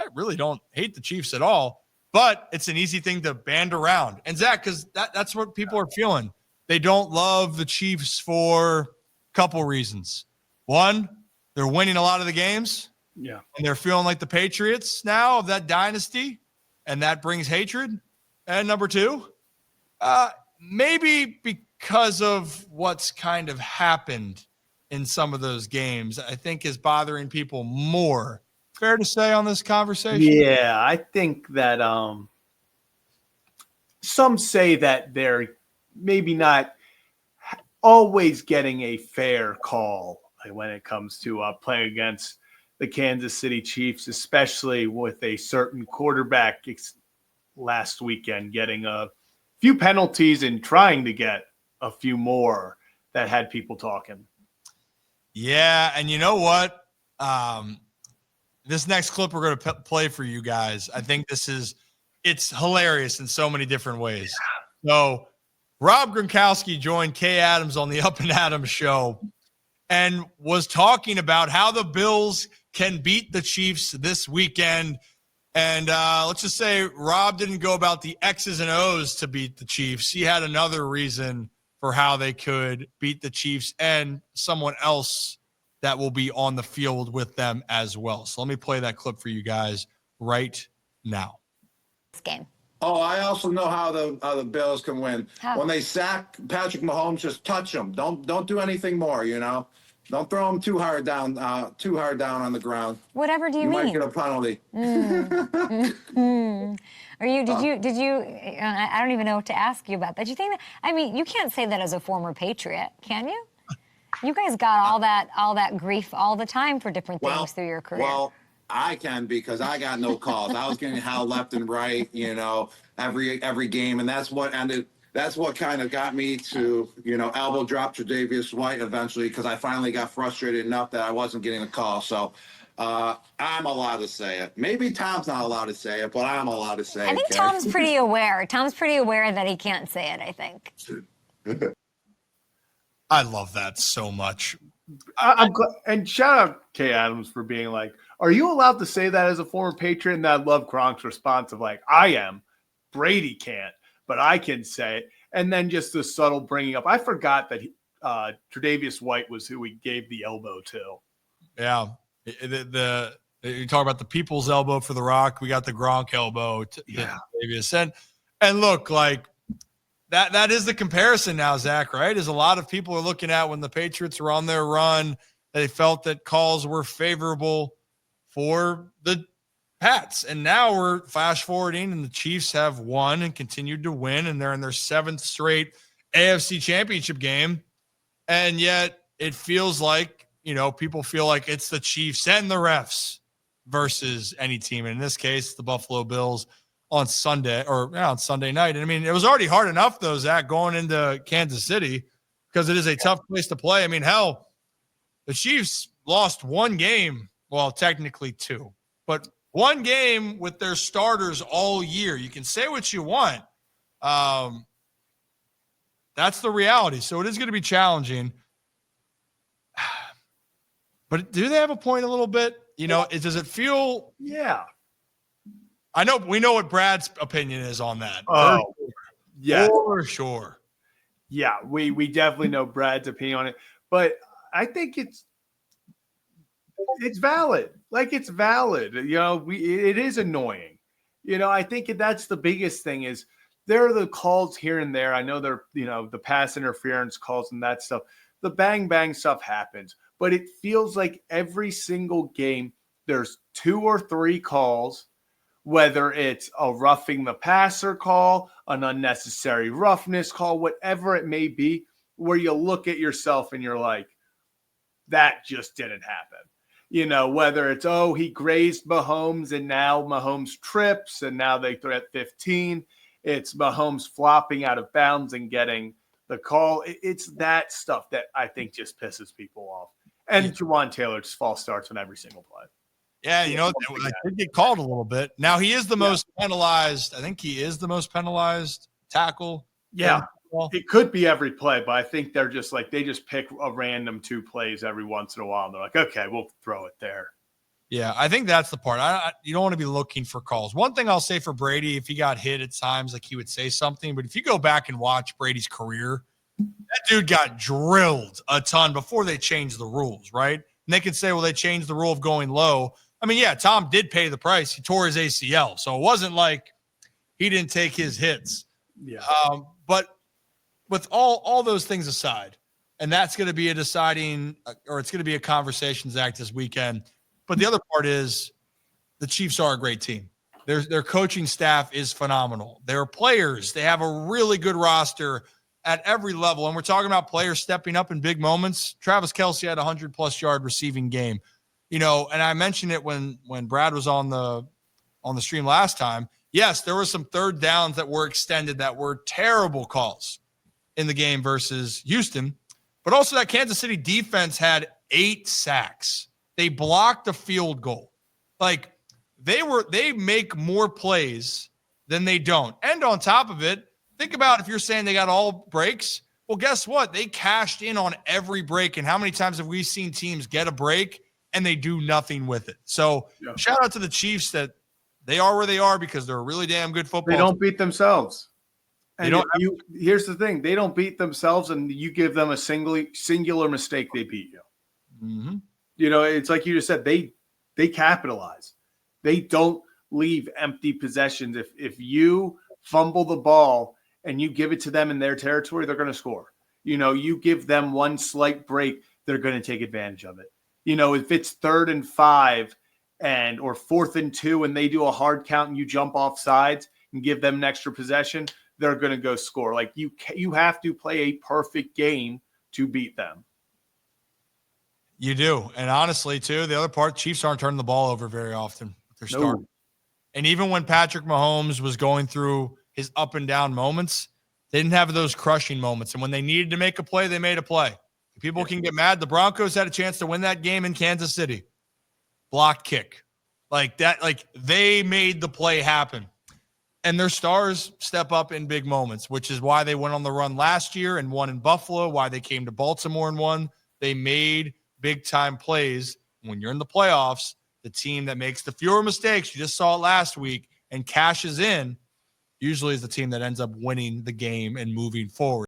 I really don't hate the Chiefs at all, but it's an easy thing to band around. And Zach, because that's what people are feeling. They don't love the Chiefs for a couple reasons. One, they're winning a lot of the games. Yeah. And they're feeling like the Patriots now of that dynasty, and that brings hatred. And number two, maybe because of what's kind of happened in some of those games, I think is bothering people more. Fair to say on this conversation? Yeah, I think that some say that they're maybe not always getting a fair call when it comes to playing against the Kansas City Chiefs, especially with a certain quarterback last weekend getting a few penalties and trying to get a few more that had people talking. Yeah, and you know what? This next clip we're going to play for you guys, I think it's hilarious in so many different ways. Yeah. So Rob Gronkowski joined Kay Adams on the Up and Adams show and was talking about how the Bills can beat the Chiefs this weekend. And let's just say Rob didn't go about the X's and O's to beat the Chiefs. He had another reason for how they could beat the Chiefs and someone else that will be on the field with them as well. So let me play that clip for you guys right now. This game. Oh, I also know how the Bills can win. How? When they sack Patrick Mahomes, just touch him. Don't do anything more, you know. Don't throw him too hard down on the ground. Whatever do you mean? You might get a penalty. Did you? I don't even know what to ask you about that. Do you think that? I mean, you can't say that as a former Patriot, can you? You guys got all that grief all the time for different things through your career. Well, I can because I got no calls. I was getting held left and right, you know, every game, and that's what kind of got me to, you know, elbow drop Tre'Davious White eventually because I finally got frustrated enough that I wasn't getting a call. So I'm allowed to say it. Maybe Tom's not allowed to say it, but I'm allowed to say it. I think Tom's pretty aware. Tom's pretty aware that he can't say it, I think. I love that so much. I'm glad, and shout out Kay Adams for being like, are you allowed to say that as a former Patriot? And I love Gronk's response of like, I am. Brady can't, but I can say it. And then just the subtle bringing up. I forgot that Tre'Davious White was who he gave the elbow to. Yeah. You talk about the people's elbow for The Rock. We got the Gronk elbow to Tre'Davious. And look, like, That is the comparison now, Zach, right? Is a lot of people are looking at when the Patriots were on their run, they felt that calls were favorable for the Pats. And now we're flash forwarding and the Chiefs have won and continued to win. And they're in their 7th straight AFC championship game. And yet it feels like, you know, people feel like it's the Chiefs and the refs versus any team. And in this case, the Buffalo Bills on Sunday night. And I mean, it was already hard enough though, Zach, going into Kansas City because it is a tough place to play. I mean, hell, the Chiefs lost one game. Well, technically 2, but one game with their starters all year. You can say what you want. That's the reality. So it is going to be challenging, but do they have a point a little bit? You know, does it feel? Yeah. I know we know what Brad's opinion is on that. Oh, yeah, for sure. Yeah, we definitely know Brad's opinion on it, but I think it's valid. Like it's valid. You know, it is annoying. You know, I think that's the biggest thing is there are the calls here and there. I know they're, you know, the pass interference calls and that stuff. The bang bang stuff happens, but it feels like every single game there's 2 or 3 calls. Whether it's a roughing the passer call, an unnecessary roughness call, whatever it may be, where you look at yourself and you're like, that just didn't happen. You know, whether it's, he grazed Mahomes and now Mahomes trips and now they're at 15. It's Mahomes flopping out of bounds and getting the call. It's that stuff that I think just pisses people off. And Jawan Taylor just false starts on every single play. Yeah, you know, I did get called a little bit. Now he is the most penalized. I think he is the most penalized tackle. Yeah, it could be every play, but I think they're just like they just pick a random 2 plays every once in a while. And they're like, okay, we'll throw it there. Yeah, I think that's the part. You don't want to be looking for calls. One thing I'll say for Brady, if he got hit at times, like he would say something. But if you go back and watch Brady's career, that dude got drilled a ton before they changed the rules, right? And they could say, well, they changed the rule of going low. I mean, yeah, Tom did pay the price. He tore his ACL. So it wasn't like he didn't take his hits. Yeah. But with all those things aside, and that's going to be a deciding, or it's going to be a conversation, Zach, this weekend. But the other part is the Chiefs are a great team. Their coaching staff is phenomenal. Their players, they have a really good roster at every level. And we're talking about players stepping up in big moments. Travis Kelce had a 100-plus yard receiving game. And I mentioned it when Brad was on the stream last time. Yes, there were some third downs that were extended that were terrible calls in the game versus Houston. But also that Kansas City defense had 8 sacks. They blocked a field goal. Like they make more plays than they don't. And on top of it, think about if you're saying they got all breaks. Well, guess what? They cashed in on every break. And how many times have we seen teams get a break and they do nothing with it? So shout out to the Chiefs that they are where they are because they're a really damn good football team. They don't beat themselves. And here's the thing. They don't beat themselves, and you give them a singular mistake, they beat you. Mm-hmm. It's like you just said, they capitalize. They don't leave empty possessions. If you fumble the ball and you give it to them in their territory, they're going to score. You give them one slight break, they're going to take advantage of it. If it's 3rd and 5 or 4th and 2 and they do a hard count and you jump off sides and give them an extra possession, they're going to go score. Like you have to play a perfect game to beat them. You do. And honestly, too, the other part, Chiefs aren't turning the ball over very often with their start. And even when Patrick Mahomes was going through his up and down moments, they didn't have those crushing moments. And when they needed to make a play, they made a play. People can get mad. The Broncos had a chance to win that game in Kansas City. Blocked kick. Like that, they made the play happen. And their stars step up in big moments, which is why they went on the run last year and won in Buffalo, why they came to Baltimore and won. They made big-time plays. When you're in the playoffs, the team that makes the fewer mistakes, you just saw it last week, and cashes in, usually is the team that ends up winning the game and moving forward.